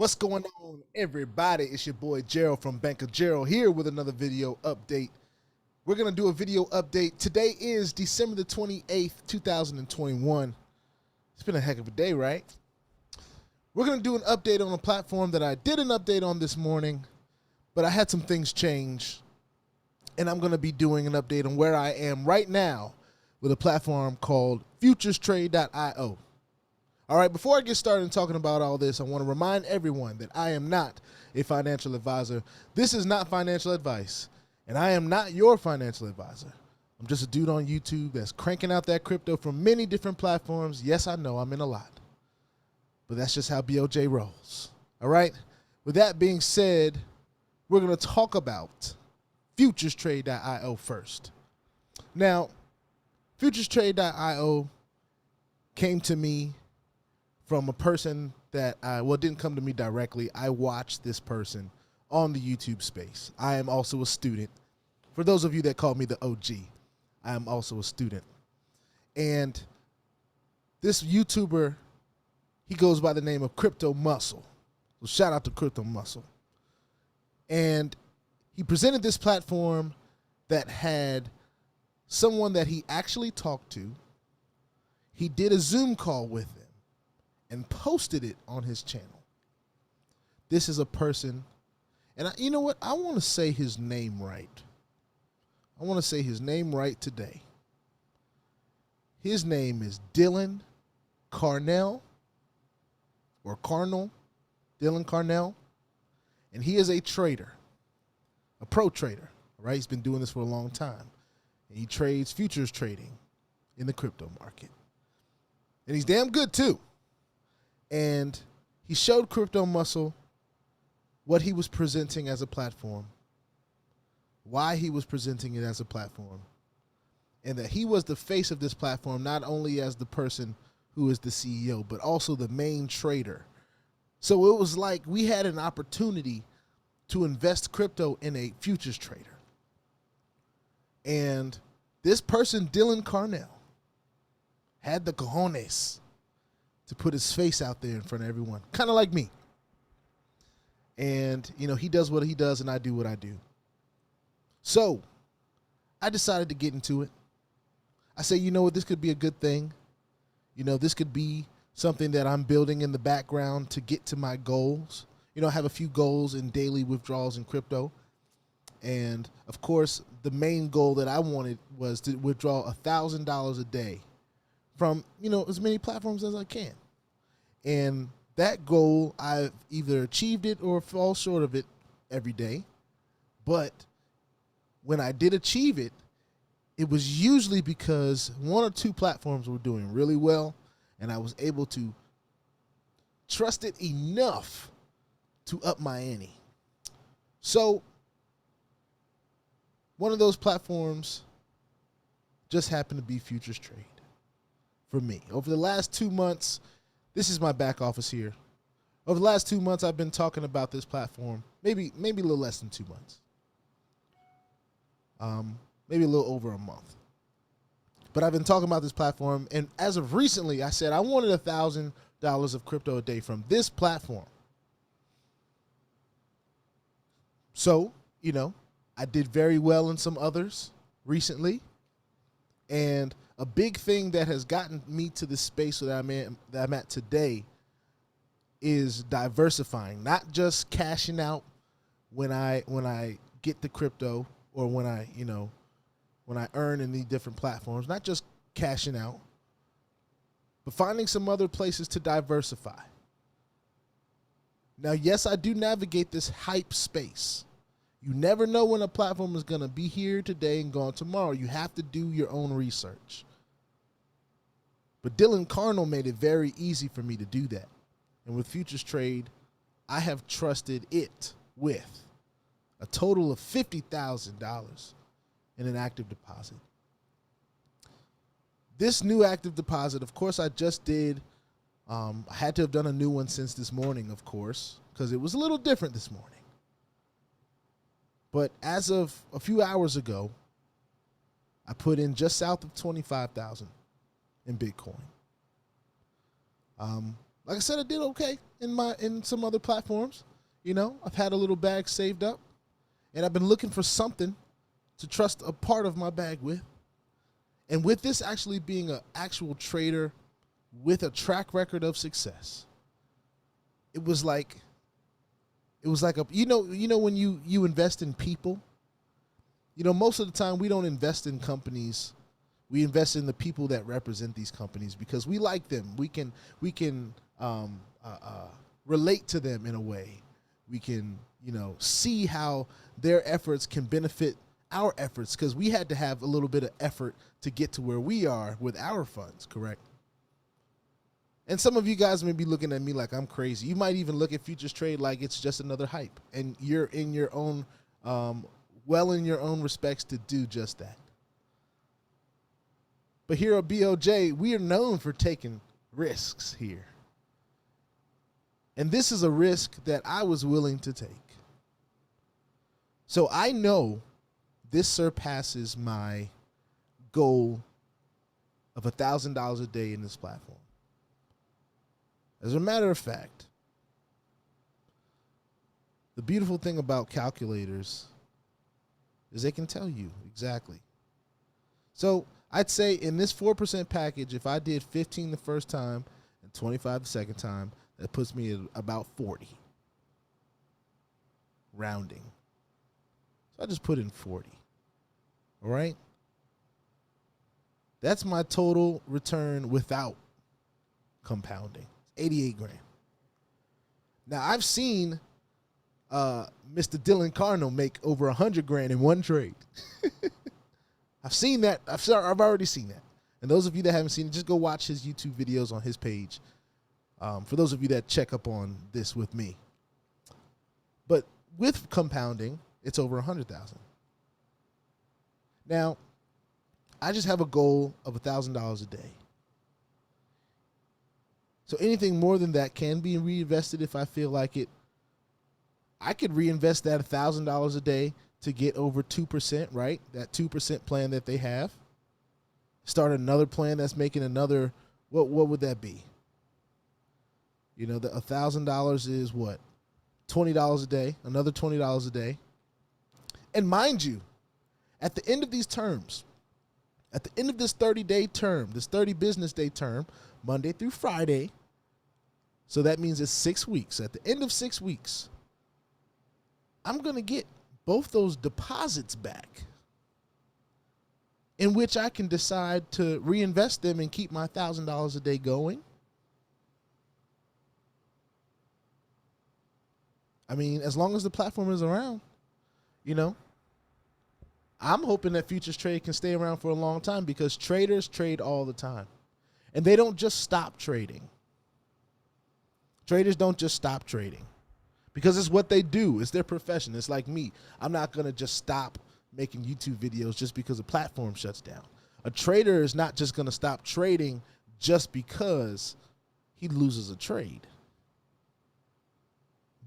What's going on, everybody? It's your boy Gerald from Bank of Gerald here with another video update. We're going to do a video update. Today is December the 28th, 2021. It's been a heck of a day, right? We're going to do an update on a platform that I did an update on this morning, but I had some things change, and I'm going to be doing an update on where I am right now with a platform called futurestrade.io. All right, before I get started talking about all this, I want to remind everyone that I am not a financial advisor. This is not financial advice, and I am not your financial advisor. I'm just a dude on YouTube that's cranking out that crypto from many different platforms. Yes, I know I'm in a lot, but that's just how BOJ rolls. All right, with that being said, we're going to talk about futurestrade.io first. Now, futurestrade.io came to me from a person that didn't come to me directly. I watched this person on the YouTube space. I am also a student. For those of you that call me the OG, I am also a student. And this YouTuber, he goes by the name of Crypto Muscle. So shout out to Crypto Muscle. And he presented this platform that had someone that he actually talked to. He did a Zoom call with him and posted it on his channel. This is a person, and you know what? I want to say his name right. I want to say his name right today. His name is Dylan Carnell, or Carnell, Dylan Carnell, and he is a trader, a pro trader, right? He's been doing this for a long time, and he trades futures trading in the crypto market. And he's damn good too. And he showed Crypto Muscle what he was presenting as a platform, why he was presenting it as a platform, and that he was the face of this platform, not only as the person who is the CEO, but also the main trader. So it was like we had an opportunity to invest crypto in a futures trader. And this person, Dylan Carnell, had the cojones to put his face out there in front of everyone, kind of like me. And, you know, he does what he does and I do what I do. So I decided to get into it. I say, you know what, this could be a good thing. You know, this could be something that I'm building in the background to get to my goals. You know, I have a few goals in daily withdrawals in crypto. And of course, the main goal that I wanted was to withdraw $1,000 a day from, you know, as many platforms as I can. And that goal, I've either achieved it or fall short of it every day. But when I did achieve it, it was usually because one or two platforms were doing really well, and I was able to trust it enough to up my ante. So one of those platforms just happened to be Futures Trade for me. Over the last 2 months, this is my back office here. Over the last 2 months, I've been talking about this platform, maybe a little less than 2 months. Maybe a little over a month. But I've been talking about this platform, and as of recently, I said I wanted $1,000 of crypto a day from this platform. So, you know, I did very well in some others recently, and a big thing that has gotten me to the space that I'm at today is diversifying, not just cashing out when I get the crypto or when I earn in the different platforms, not just cashing out, but finding some other places to diversify. Now, yes, I do navigate this hype space. You never know when a platform is going to be here today and gone tomorrow. You have to do your own research. But Dylan Carnell made it very easy for me to do that. And with Futures Trade, I have trusted it with a total of $50,000 in an active deposit. This new active deposit, of course, I just did. I had to have done a new one since this morning, of course, because it was a little different this morning. But as of a few hours ago, I put in just south of 25,000 in Bitcoin. Like I said, I did okay. in some other platforms. You know, I've had a little bag saved up, and I've been looking for something to trust a part of my bag with. And with this actually being an actual trader with a track record of success, it was like a you know when you invest in people, you know, most of the time we don't invest in companies. We invest in the people that represent these companies because we like them. We can relate to them in a way. We can, you know, see how their efforts can benefit our efforts because we had to have a little bit of effort to get to where we are with our funds, correct? And some of you guys may be looking at me like I'm crazy. You might even look at futures trade like it's just another hype, and you're in your own, in your own respects to do just that. But here at BOJ, we are known for taking risks here. And this is a risk that I was willing to take. So I know this surpasses my goal of $1,000 a day in this platform. As a matter of fact, the beautiful thing about calculators is they can tell you exactly. So I'd say in this 4% package, if I did 15 the first time and 25 the second time, that puts me at about 40. Rounding. So I just put in 40. All right? That's my total return without compounding. 88 grand. Now I've seen Mr. Dylan Carno make over 100 grand in one trade. I've seen that. I've already seen that. And those of you that haven't seen it, just go watch his YouTube videos on his page. For those of you that check up on this with me. But with compounding, it's over 100,000. Now, I just have a goal of $1,000 a day. So anything more than that can be reinvested if I feel like it. I could reinvest that $1,000 a day to get over 2%, right? That 2% plan that they have. Start another plan that's making another, what would that be? You know, the $1,000 is what? $20 a day, another $20 a day. And mind you, at the end of these terms, at the end of this 30-day term, this 30 business day term, Monday through Friday, so that means it's 6 weeks. At the end of 6 weeks, I'm going to get both those deposits back, in which I can decide to reinvest them and keep my $1,000 a day going. I mean, as long as the platform is around, you know, I'm hoping that futures trade can stay around for a long time because traders trade all the time. And they don't just stop trading. Traders don't just stop trading because it's what they do. It's their profession. It's like me. I'm not going to just stop making YouTube videos just because a platform shuts down. A trader is not just going to stop trading just because he loses a trade.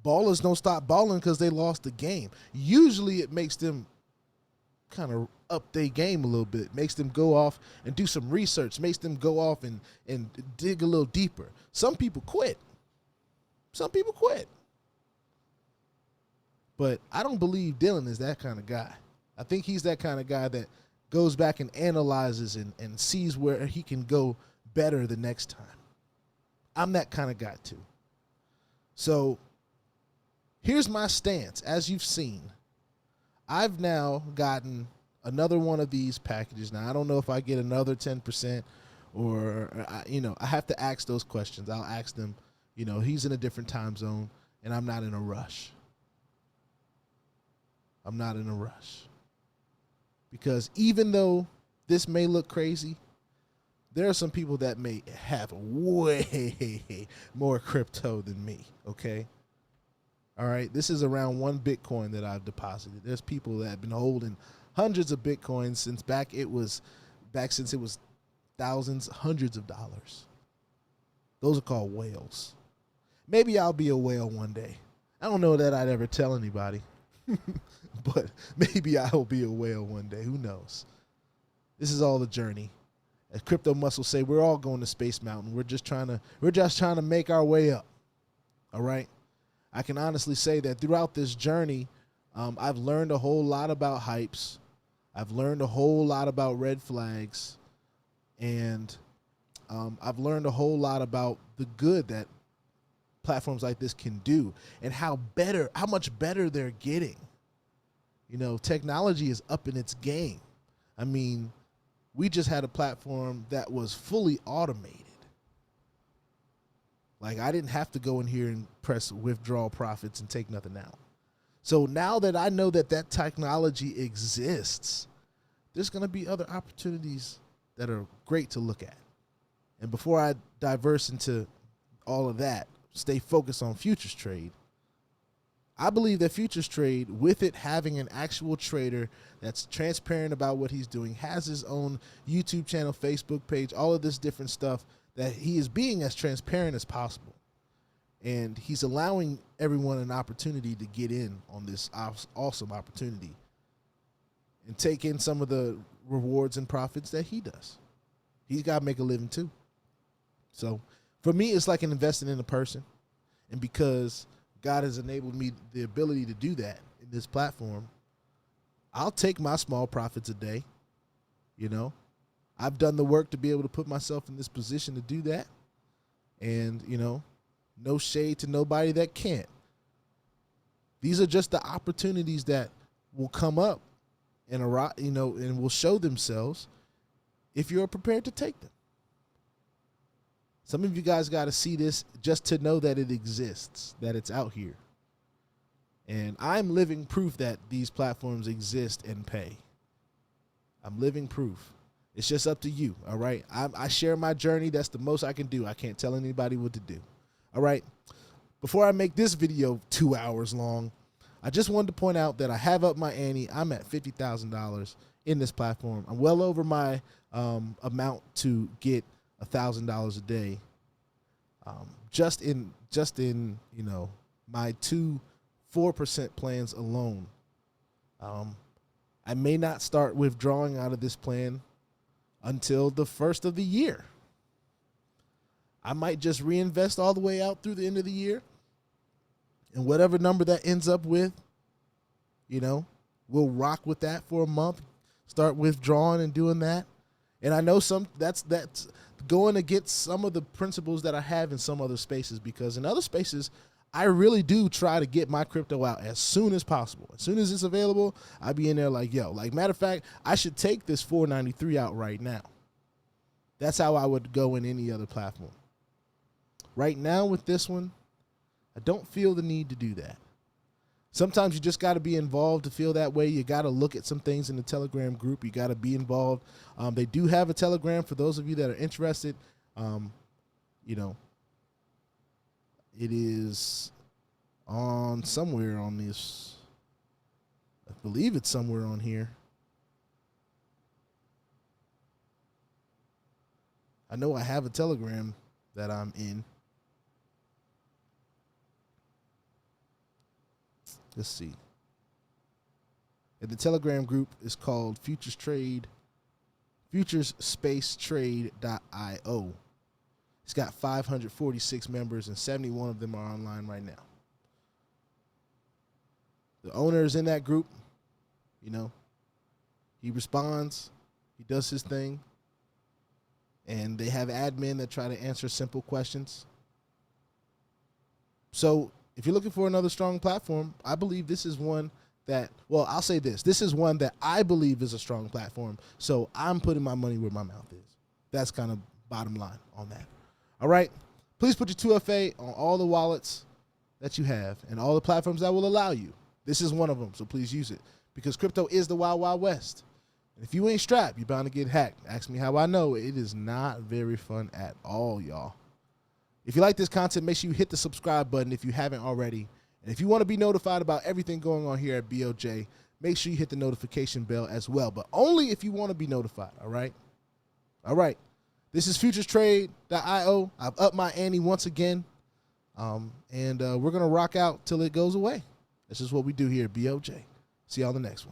Ballers don't stop balling because they lost the game. Usually it makes them kind of up their game a little bit, makes them go off and do some research, makes them go off and dig a little deeper. Some people quit. Some people quit. But I don't believe Dylan is that kind of guy. I think he's that kind of guy that goes back and analyzes and sees where he can go better the next time. I'm that kind of guy too. So here's my stance. As you've seen, I've now gotten another one of these packages. Now, I don't know if I get another 10% or, I have to ask those questions. I'll ask them, he's in a different time zone and I'm not in a rush. I'm not in a rush. Because even though this may look crazy, there are some people that may have way more crypto than me, okay? All right, this is around 1 Bitcoin that I've deposited. There's people that have been holding hundreds of Bitcoins since since it was thousands, hundreds of dollars. Those are called whales. Maybe I'll be a whale one day. I don't know that I'd ever tell anybody, but maybe I'll be a whale one day. Who knows? This is all the journey. As Crypto Muscle say, we're all going to Space Mountain. We're just trying to make our way up. All right. I can honestly say that throughout this journey, I've learned a whole lot about hypes. I've learned a whole lot about red flags, and I've learned a whole lot about the good that platforms like this can do, and how much better they're getting. You know, technology is up in its game. I mean, we just had a platform that was fully automated. Like, I didn't have to go in here and press withdraw profits and take nothing out. So now that I know that that technology exists, there's going to be other opportunities that are great to look at. And before I diverse into all of that, stay focused on futures trade, I believe that futures trade, with it having an actual trader that's transparent about what he's doing, has his own YouTube channel, Facebook page, all of this different stuff, that he is being as transparent as possible. And he's allowing everyone an opportunity to get in on this awesome opportunity and take in some of the rewards and profits that he does. He's got to make a living too. So for me, it's like an investing in a person. And because God has enabled me the ability to do that in this platform, I'll take my small profits a day. You know, I've done the work to be able to put myself in this position to do that. And, you know, no shade to nobody that can't. These are just the opportunities that will come up and, you know, and will show themselves if you're prepared to take them. Some of you guys got to see this just to know that it exists, that it's out here. And I'm living proof that these platforms exist and pay. I'm living proof. It's just up to you, all right? I share my journey. That's the most I can do. I can't tell anybody what to do, all right? Before I make this video 2 hours long, I just wanted to point out that I have up my ante. I'm at $50,000 in this platform. I'm well over my amount to get $1,000 a day, just in you know, my 2 4% plans alone. I may not start withdrawing out of this plan until the first of the year. I might just reinvest all the way out through the end of the year, and whatever number that ends up with, you know, we'll rock with that for a month, start withdrawing and doing that. And I know that's going against some of the principles that I have in some other spaces, because in other spaces, I really do try to get my crypto out as soon as possible. As soon as it's available, I'll be in there like, yo, like, matter of fact, I should take this 493 out right now. That's how I would go in any other platform. Right now with this one, I don't feel the need to do that. Sometimes you just got to be involved to feel that way. You got to look at some things in the Telegram group. You got to be involved. They do have a Telegram for those of you that are interested. You know, it is on somewhere on this. I believe it's somewhere on here. I know I have a Telegram that I'm in. Let's see. And the Telegram group is called futurespacetrade.io. It's got 546 members, and 71 of them are online right now. The owner is in that group. You know, he responds, he does his thing, and they have admin that try to answer simple questions. So if you're looking for another strong platform, I believe this is one that, well, I'll say this. This is one that I believe is a strong platform. So I'm putting my money where my mouth is. That's kind of bottom line on that. All right. Please put your 2FA on all the wallets that you have and all the platforms that will allow you. This is one of them. So please use it, because crypto is the wild, wild west. And if you ain't strapped, you're bound to get hacked. Ask me how I know. It is not very fun at all, y'all. If you like this content, make sure you hit the subscribe button if you haven't already. And if you want to be notified about everything going on here at BOJ, make sure you hit the notification bell as well, but only if you want to be notified, all right? All right. This is futurestrade.io. I've upped my ante once again, and we're going to rock out till it goes away. This is what we do here at BOJ. See y'all in the next one.